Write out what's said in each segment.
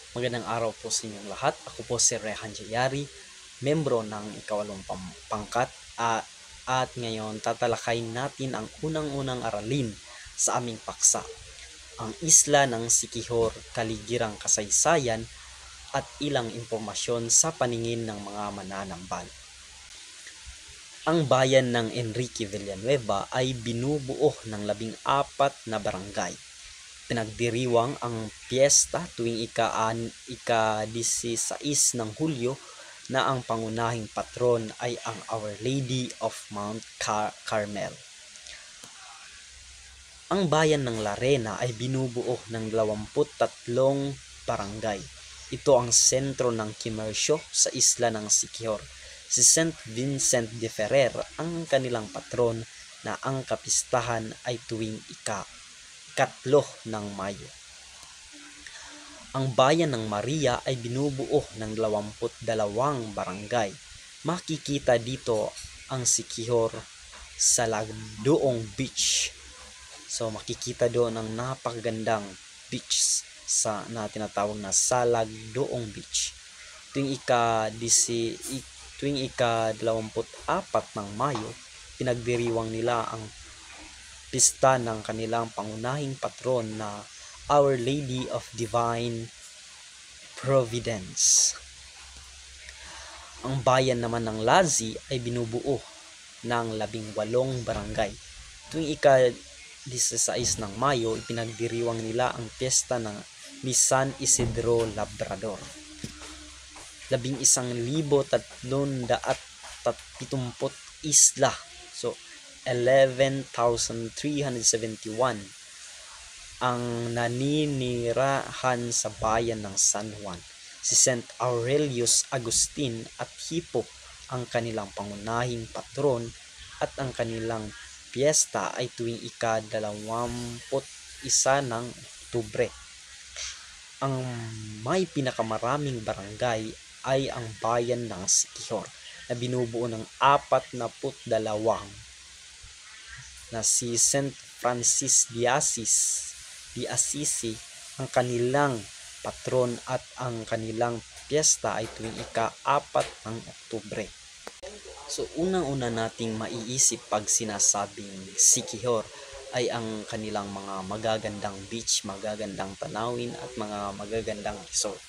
Magandang araw po sa inyong lahat. Ako po si Rehan Jayari, membro ng ikawalong pangkat at ngayon tatalakayin natin ang unang-unang aralin sa aming paksa, ang isla ng Siquijor, kaligirang kasaysayan at ilang impormasyon sa paningin ng mga mananambal. Ang bayan ng Enrique Villanueva ay binubuo ng 14 na barangay. Pinagdiriwang ang piyesta tuwing ika-16 ng Hulyo na ang pangunahing patron ay ang Our Lady of Mount Carmel. Ang bayan ng Larena ay binubuo ng 23 barangay. Ito ang sentro ng komersyo sa isla ng Siquijor. Si St. Vincent de Ferrer ang kanilang patron na ang kapistahan ay tuwing ika-3 ng Mayo. Ang bayan ng Maria ay binubuo ng 22 barangay. Makikita dito ang Siquijor sa Lagdoong Beach. So makikita doon ang napakagandang beach na tinatawag na Salagdoong Beach. Tuwing ika-24 ng Mayo, pinagdiriwang nila ang pista ng kanilang pangunahing patron na Our Lady of Divine Providence. Ang bayan naman ng Lazi ay binubuo ng 18 barangay. Tuwing ika-16 ng Mayo, ipinagdiriwang nila ang piyesta ni San Isidro Labrador. 11,370 isla. So, 11,371 ang naninirahan sa bayan ng San Juan. Si St. Aurelius Agustin at Hippo ang kanilang pangunahing patron at ang kanilang piyesta ay tuwing ika-21 ng Oktubre. Ang may pinakamaraming barangay ay ang bayan ng Siquijor na binubuo ng 42 na si St. Francis de Assisi ang kanilang patron at ang kanilang piyesta ay tuwing ika-4 ng Oktubre. So unang-una nating maiisip pag sinasabing Siquijor ay ang kanilang mga magagandang beach, magagandang tanawin at mga magagandang resort.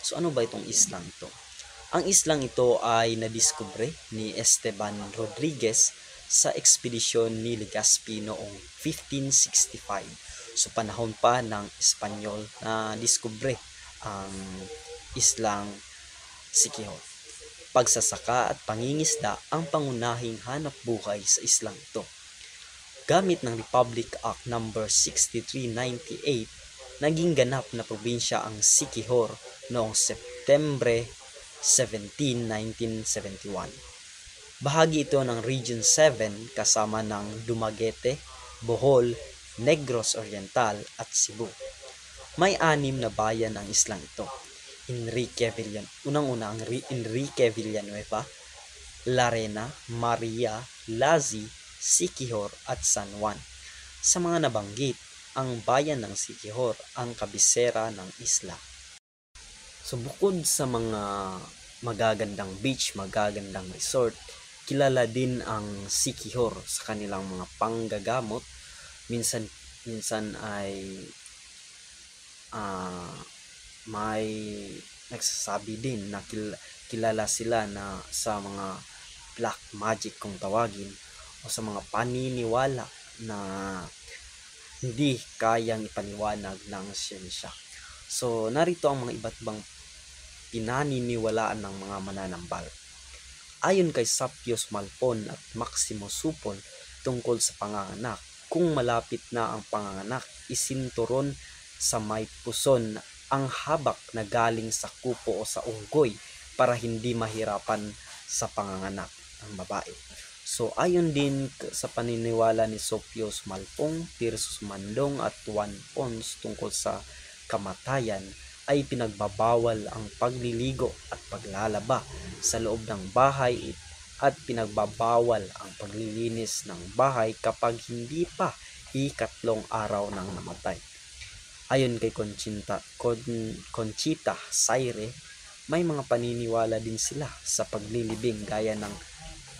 So ano ba itong islang ito? Ang islang ito ay nadiskubre ni Esteban Rodriguez sa ekspedisyon ni Legazpi noong 1565. So panahon pa ng Espanyol na diskubre ang islang Siquijor. Pagsasaka at pangingisda ang pangunahing hanap buhay sa islang ito. Gamit ng Republic Act No. 6398, naging ganap na probinsya ang Siquijor noong Setyembre 17, 1971. Bahagi ito ng Region 7 kasama ng Dumaguete, Bohol, Negros Oriental at Cebu. May 6 na bayan ang islang ito. Enrique Villanueva, Larena, Maria, Lazi, Siquijor at San Juan. Sa mga nabanggit, ang bayan ng Siquijor ang kabisera ng isla. So bukod sa mga magagandang beach, magagandang resort, kilala din ang Siquijor sa kanilang mga panggagamot. Minsan ay may nagsasabi din na kilala sila na sa mga black magic kung tawagin o sa mga paniniwala na hindi kayang ipaliwanag ng siyensya. So narito ang mga iba't ibang pinaniniwalaan ng mga mananambal. Ayon kay Sapios Malpon at Maximo Supol tungkol sa panganganak, kung malapit na ang panganganak, isinturon sa may puson ang habak na galing sa kupo o sa unggoy para hindi mahirapan sa panganganak ng babae. So ayon din sa paniniwala ni Sapios Malpong, Tirsus Mandong at Juan Pons tungkol sa kamatayan, ay pinagbabawal ang pagliligo at paglalaba sa loob ng bahay at pinagbabawal ang paglilinis ng bahay kapag hindi pa ika-3 araw nang namatay. Ayon kay Conchita Sayre, may mga paniniwala din sila sa paglilibing gaya ng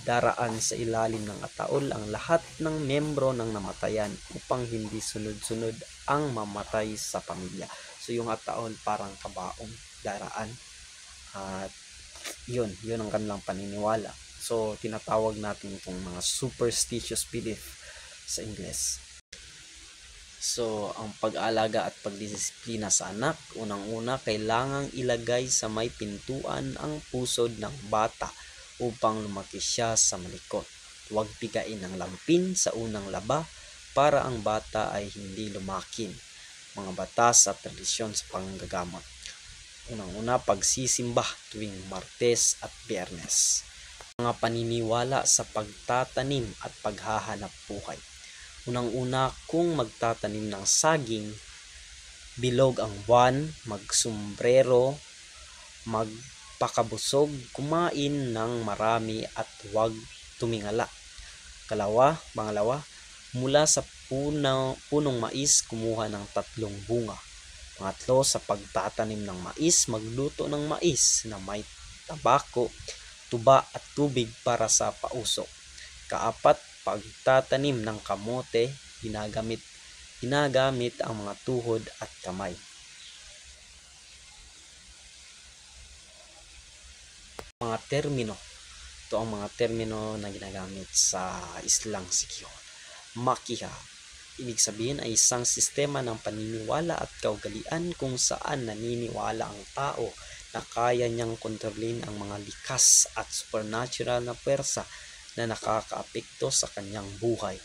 daraan sa ilalim ng ataol ang lahat ng miyembro ng namatayan upang hindi sunod-sunod ang mamatay sa pamilya. So yung ataol parang kabaong daraan, at yun ang kanilang paniniwala. So tinatawag natin itong mga superstitious belief sa Ingles. So, ang pag-aalaga at pagdisiplina sa anak, unang-una, kailangang ilagay sa may pintuan ang pusod ng bata upang lumaki siya sa malikot. Huwag pigain ang lampin sa unang laba para ang bata ay hindi lumakin. Mga batas at tradisyon sa panggagamot. Unang-una, pagsisimba tuwing Martes at Biyernes. Mga paniniwala sa pagtatanim at paghahanap buhay. Unang-una, kung magtatanim ng saging, bilog ang buwan, magsombrero, magpakabusog, kumain ng marami at huwag tumingala. Pangalawa, mula sa punong mais, kumuha ng 3 bunga. Pangatlo, sa pagtatanim ng mais, magluto ng mais na may tabako, tuba at tubig para sa pausok. Kaapat, pagtatanim ng kamote, ginagamit ang mga tuhod at kamay. Mga termino. Ito ang mga termino na ginagamit sa Islang Sikiho. Makiha. Ibig sabihin ay isang sistema ng paniniwala at kaugalian kung saan naniniwala ang tao na kaya niyang kontrolin ang mga likas at supernatural na puwersa na nakakaapekto sa kanyang buhay.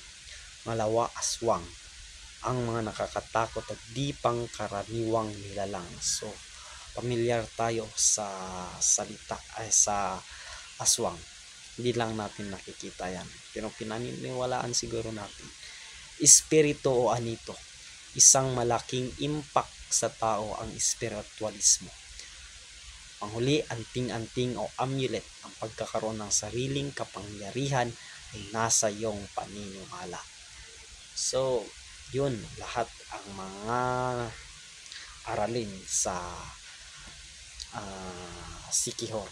Pangalawa, aswang. Ang mga nakakatakot at di pangkaraniwang nilalang. So, pamilyar tayo sa salita sa aswang. Hindi lang natin nakikita yan, pero pinaniniwalaan siguro natin. Espiritu o anito. Isang malaking impact sa tao ang espiritualismo. Panghuli, anting-anting o amulet. Ang pagkakaroon ng sariling kapangyarihan ay nasa iyong paniniwala. So, yun lahat ang mga aralin sa Sikiho.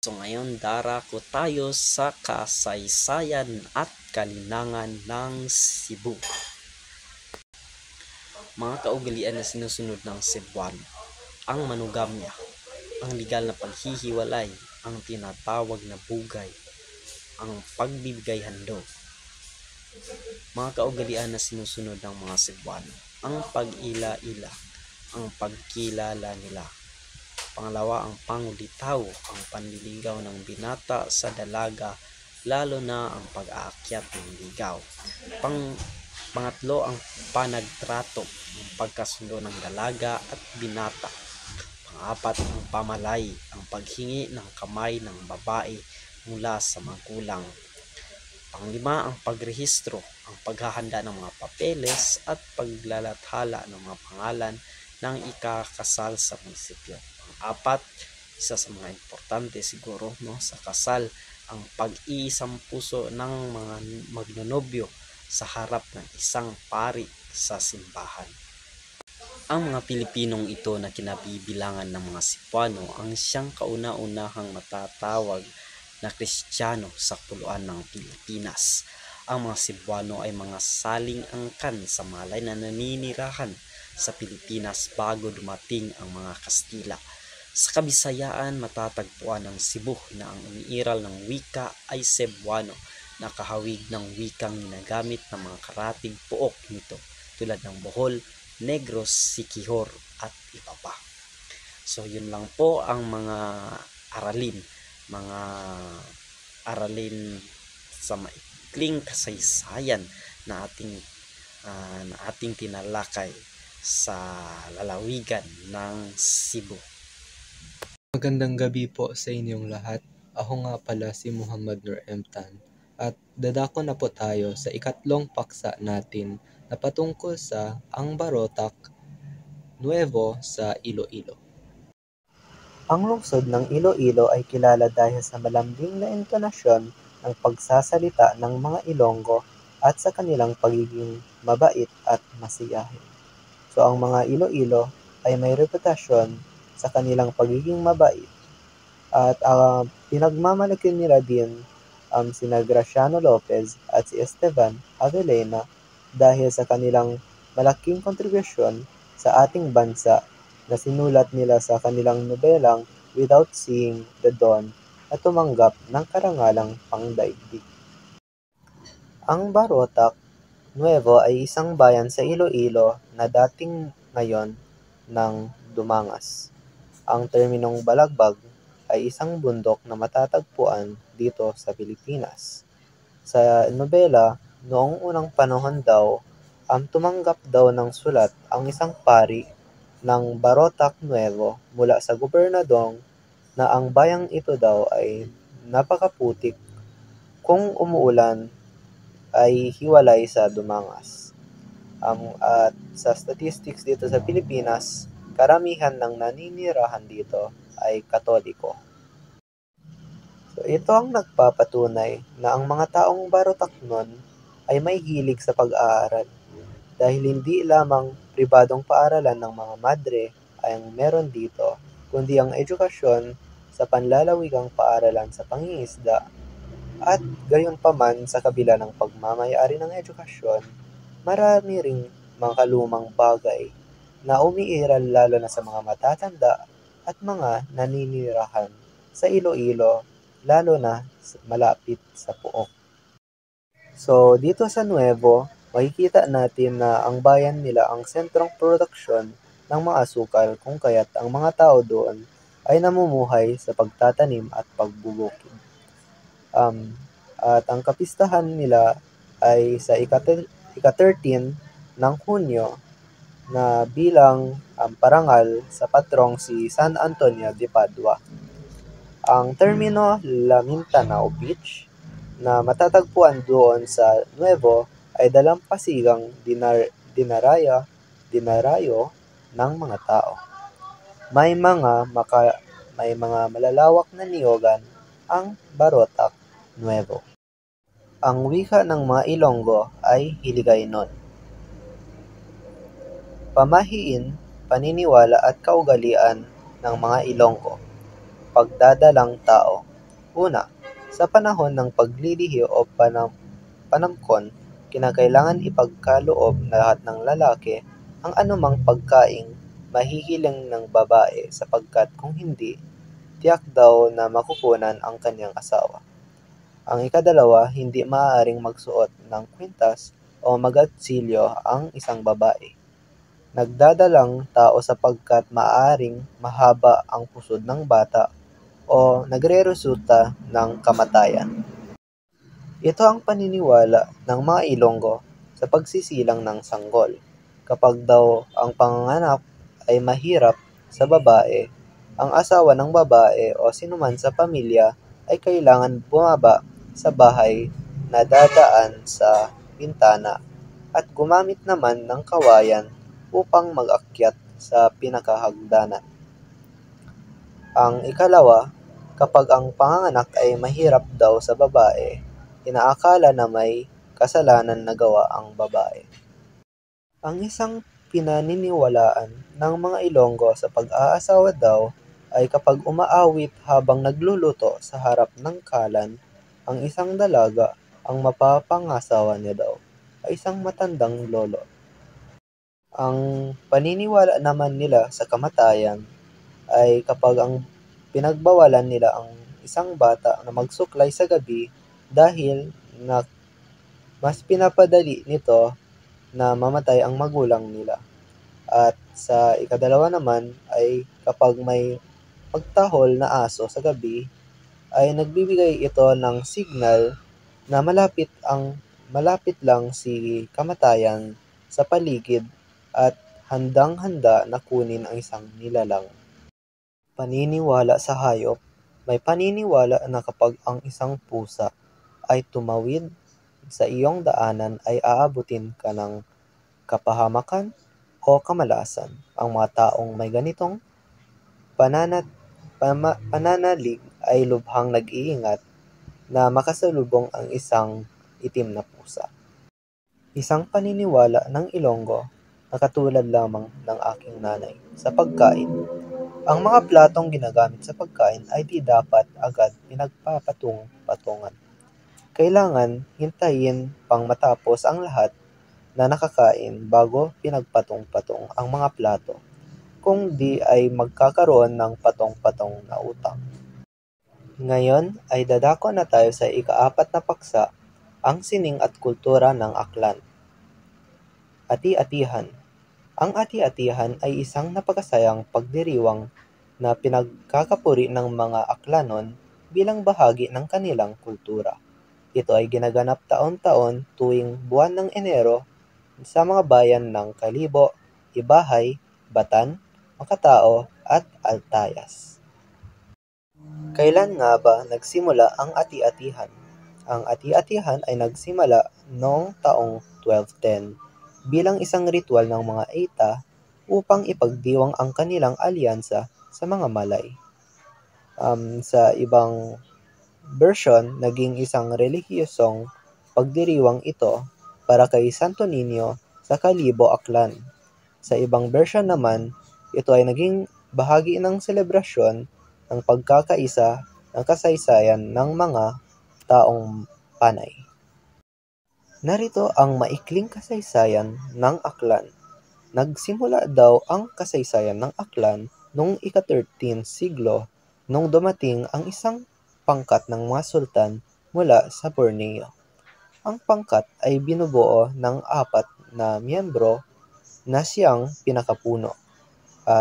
So, ngayon darako tayo sa kasaysayan at kalinangan ng Cebu. Mga kaugalian na sinusunod ng Cebuano. Ang manugamya, ang legal na paghihiwalay, ang tinatawag na bugay, ang pagbibigay handog. Mga kaugalian na sinusunod ng mga Cebuano, ang pag-ila-ila, ang pagkilala nila. Pangalawa, ang pangulitaw, ang panliligaw ng binata sa dalaga, lalo na ang pag-aakyat ng ligaw. Pangatlo, ang panagtrato, ang pagkasundo ng dalaga at binata. Pang-apat, ang pamalay, ang paghingi ng kamay ng babae mula sa magulang. Panglima, ang pagrehistro, ang paghahanda ng mga papeles at paglalathala ng mga pangalan ng ikakasal sa munisipyo. Pang-apat, isa sa mga importante siguro sa kasal, ang pag-iisang puso ng mga magnonobyo sa harap ng isang pari sa simbahan. Ang mga Pilipinong ito na kinabibilangan ng mga Cebuano ang siyang kauna-unahang matatawag na Kristiyano sa puluan ng Pilipinas. Ang mga Cebuano ay mga saling angkan sa Malay na naninirahan sa Pilipinas bago dumating ang mga Kastila. Sa Kabisayaan, matatagpuan ang Cebu na ang umiiral ng wika ay Cebuano, nakahawig ng wikang ginagamit ng mga karatig puok nito tulad ng Bohol, Negros, Siquijor at iba pa. So yun lang po ang mga aralin sa maikling kasaysayan na ating tinalakay sa lalawigan ng Cebu. Magandang gabi po sa inyong lahat. Ako nga pala si Muhammad Nur M. Tan at dadako na po tayo sa ikatlong paksa natin na patungkol sa Ang Barotac Nuevo sa Iloilo. Ang lungsod ng Iloilo ay kilala dahil sa malambing na intonasyon ng pagsasalita ng mga Ilonggo at sa kanilang pagiging mabait at masiyahin. So ang mga Iloilo ay may reputasyon sa kanilang pagiging mabait at pinagmamalaki nila din sina Graciano Lopez at si Esteban Avellana dahil sa kanilang malaking kontribusyon sa ating bansa na sinulat nila sa kanilang nobelang Without Seeing the Dawn at tumanggap ng karangalang pangdaigdig. Ang Barotac Nuevo ay isang bayan sa Iloilo na dating ngayon ng Dumangas. Ang terminong Balagbag ay isang bundok na matatagpuan dito sa Pilipinas. Sa nobela, noong unang panahon daw, tumanggap daw ng sulat ang isang pari ng Barotac Nuevo mula sa gobernador na ang bayang ito daw ay napakaputik kung umuulan ay hiwalay sa Dumangas. At sa statistics dito sa Pilipinas, karamihan ng naninirahan dito ay Katoliko. So ito ang nagpapatunay na ang mga taong Barotac noon ay may hilig sa pag-aaral dahil hindi lamang pribadong paaralan ng mga madre ay ang meron dito, kundi ang edukasyon sa panlalawigang paaralan sa pangingisda at gayunpaman sa kabila ng pagmamay-ari ng edukasyon, marami ring mga kalumang bagay na umiiral lalo na sa mga matatanda at mga naninirahan sa Iloilo, lalo na malapit sa Pook. So dito sa Nuevo, makikita natin na ang bayan nila ang sentrong produksyon ng mga asukal kung kaya't ang mga tao doon ay namumuhay sa pagtatanim at pagbubukid. At ang kapistahan nila ay sa ika-13 ng Hunyo na bilang parangal sa patrong si San Antonio de Padua. Ang termino La Mindanao Beach na matatagpuan doon sa Nuevo ay dalampasigang dinarayo ng mga tao. May mga malalawak na niyogan ang Barotac Nuevo. Ang wika ng mga Ilonggo ay Hiligaynon. Pamahiin, paniniwala at kaugalian ng mga Ilonggo. Pagdadalang tao. Una, sa panahon ng paglilihi o panamkon, kinakailangan ipagkaloob na lahat ng lalaki ang anumang pagkaing mahihiling ng babae sapagkat kung hindi, tiyak daw na makukunan ang kanyang asawa. Ang ikadalawa, hindi maaaring magsuot ng kwintas o magatsilyo ang isang babae. Nagdadalang tao sapagkat maaaring mahaba ang pusod ng bata o nagreresulta ng kamatayan. Ito ang paniniwala ng mga Ilonggo sa pagsisilang ng sanggol. Kapag daw ang panganganak ay mahirap sa babae, ang asawa ng babae o sinuman sa pamilya ay kailangan bumaba sa bahay na dadaan sa bintana at gumamit naman ng kawayan upang mag-akyat sa pinakahagdanan. Ang ikalawa, kapag ang panganganak ay mahirap daw sa babae, inaakala na may kasalanan na gawa ang babae. Ang isang pinaniniwalaan ng mga Ilonggo sa pag-aasawa daw ay kapag umaawit habang nagluluto sa harap ng kalan, ang isang dalaga ang mapapangasawa niya daw ay isang matandang lolo. Ang paniniwala naman nila sa kamatayan ay kapag ang pinagbawalan nila ang isang bata na magsuklay sa gabi dahil na mas pinapadali nito na mamatay ang magulang nila. At sa ikadalawa naman ay kapag may pagtahol na aso sa gabi, ay nagbibigay ito ng signal na malapit lang si kamatayan sa paligid at handang-handa na kunin ang isang nilalang. Paniniwala sa hayop. May paniniwala na kapag ang isang pusa ay tumawid sa iyong daanan ay aabutin ka ng kapahamakan o kamalasan. Ang mga taong may ganitong pananalig ay lubhang nag-iingat na makasalubong ang isang itim na pusa. Isang paniniwala ng Ilonggo na katulad lamang ng aking nanay sa pagkain. Ang mga platong ginagamit sa pagkain ay di dapat agad pinagpapatung-patungan. Kailangan hintayin pang matapos ang lahat na nakakain bago pinagpatong-patong ang mga plato, kung di ay magkakaroon ng patong-patong na utang. Ngayon ay dadako na tayo sa ika-4 na paksa, ang sining at kultura ng Aklan. Ati-atihan. Ang ati-atihan ay isang napakasayang pagdiriwang na pinagkakapuri ng mga Aklanon bilang bahagi ng kanilang kultura. Ito ay ginaganap taon-taon tuwing buwan ng Enero sa mga bayan ng Kalibo, Ibahay, Batan, Makatao at Altayas. Kailan nga ba nagsimula ang ati-atihan? Ang ati-atihan ay nagsimula noong taong 1210 bilang isang ritual ng mga Aita upang ipagdiwang ang kanilang alyansa sa mga Malay. Sa ibang version, naging isang relihiyosong pagdiriwang ito para kay Santo Niño sa Kalibo, Aklan. Sa ibang version naman, ito ay naging bahagi ng selebrasyon ng pagkakaisa ng kasaysayan ng mga taong Panay. Narito ang maikling kasaysayan ng Aklan. Nagsimula daw ang kasaysayan ng Aklan noong ika-13 siglo nung dumating ang isang pangkat ng mga sultan mula sa Borneo. Ang pangkat ay binubuo ng 4 na miyembro na siyang pinakapuno.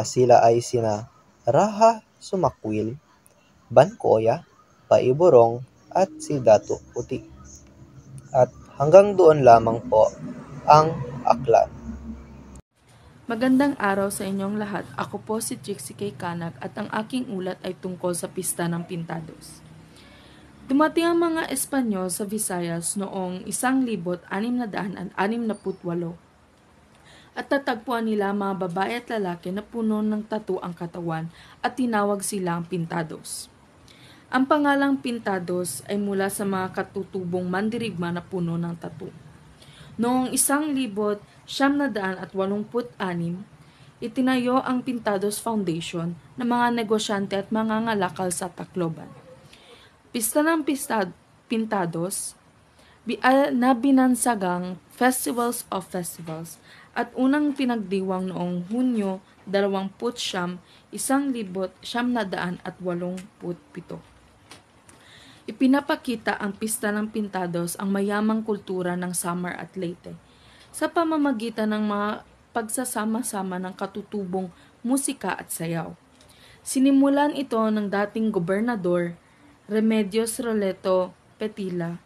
Sila ay sina Raha Sumakwil, Bankoya, Paiborong at si Datu Puti. At hanggang doon lamang po ang Aklan. Magandang araw sa inyong lahat. Ako po si Trixie K. Canag at ang aking ulat ay tungkol sa Pista ng Pintados. Dumating ang mga Espanyol sa Visayas noong 1668 at tatagpuan nila mga babae at lalaki na puno ng tattoo ang katawan at tinawag silang Pintados. Ang pangalang Pintados ay mula sa mga katutubong mandirigma na puno ng tattoo. Noong 1986, itinayo ang Pintados Foundation ng mga negosyante at mga ngalakal sa Tacloban. Pista ng Pintados na binansagang Festivals of Festivals at unang pinagdiwang noong Hunyo 29, 1987. Ipinapakita ang Pista ng Pintados ang mayamang kultura ng Samar at Leyte sa pamamagitan ng mga pagsasama-sama ng katutubong musika at sayaw. Sinimulan ito ng dating gobernador Remedios Roleto Petila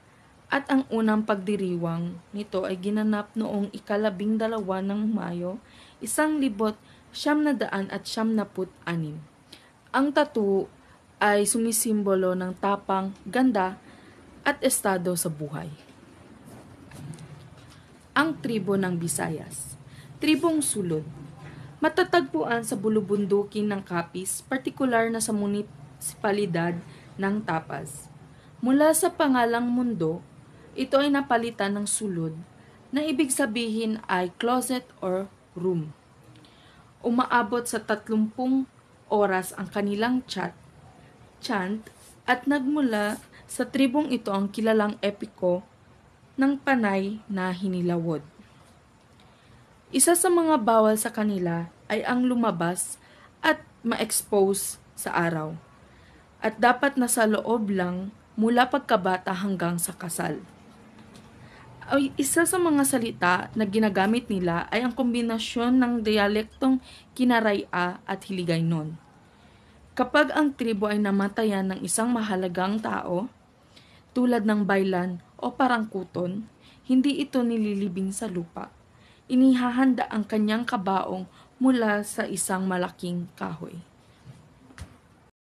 at ang unang pagdiriwang nito ay ginanap noong ika-12 ng Mayo, 1976. Ang tattoo ay sumisimbolo ng tapang, ganda, at estado sa buhay. Ang tribo ng Visayas. Tribong Sulod. Matatagpuan sa bulubundukin ng Capiz, partikular na sa munisipalidad ng Tapas. Mula sa pangalang mundo, ito ay napalitan ng sulod, na ibig sabihin ay closet or room. Umaabot sa 30 oras ang kanilang chant at nagmula sa tribong ito ang kilalang epiko ng Panay na Hinilawod. Isa sa mga bawal sa kanila ay ang lumabas at ma-expose sa araw at dapat nasa loob lang mula pagkabata hanggang sa kasal. Isa sa mga salita na ginagamit nila ay ang kombinasyon ng dialektong Kinaraya at Hiligaynon. Kapag ang tribo ay namatayan ng isang mahalagang tao, tulad ng baylan o parangkuton, hindi ito nililibing sa lupa. Inihahanda ang kanyang kabaong mula sa isang malaking kahoy.